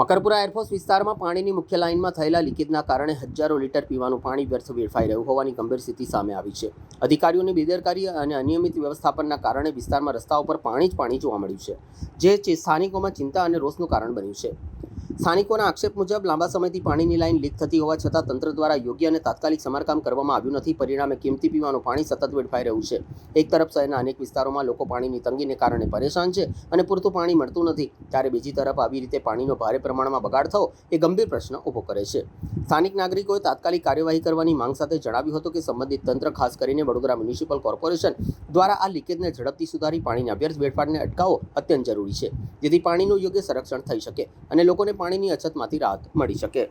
Makarpura air force વિસ્તારમાં પાણીની મુખ્ય લાઇનમાં થયેલા લીકેજના કારણે હજારો લીટર પીવાનું પાણી વ્યર્થ વેડફાઈ રહ્યું હોવાની ગંભીર સ્થિતિ સામે આવી છે। અધિકારીઓની બેદરકારી અને અનિયમિત વ્યવસ્થાપનના કારણે વિસ્તારમાં રસ્તાઓ પર પાણી જ પાણી જોવા મળ્યું છે, જે સ્થાનિકોમાં ચિંતા અને રોષનું કારણ બન્યું છે। સ્થાનિકોના આક્ષેપ મુજબ લાંબા સમયથી પાણીની લાઇન લીક થતી હોવા છતાં તંત્ર દ્વારા યોગ્ય અને તાત્કાલિક સમારકામ કરવામાં આવ્યું નથી। પરિણામે કિંમતી પીવાનું પાણી સતત વેડફાઈ રહ્યું છે। એક તરફ શહેરના અનેક વિસ્તારોમાં લોકો પાણીની તંગીને કારણે પરેશાન છે અને પૂરતું પાણી મળતું નથી, ત્યારે બીજી તરફ આવી રીતે પાણીનો ભારે પ્રમાણમાં બગાડ થવો એ ગંભીર પ્રશ્ન ઊભો કરે છે। સ્થાનિક નાગરિકોએ તાત્કાલિક કાર્યવાહી કરવાની માંગ સાથે જણાવ્યું હતું કે સંબંધિત તંત્ર, ખાસ કરીને વડોદરા મ્યુનિસિપલ કોર્પોરેશન દ્વારા આ લીકેજને ઝડપથી સુધારી પાણીના વ્યર્થ વેડફાટને અટકાવવો અત્યંત જરૂરી છે, જેથી પાણીનું યોગ્ય સંરક્ષણ થઈ શકે અને લોકોને પાણીની અછતમાંથી રાહત મળી શકે।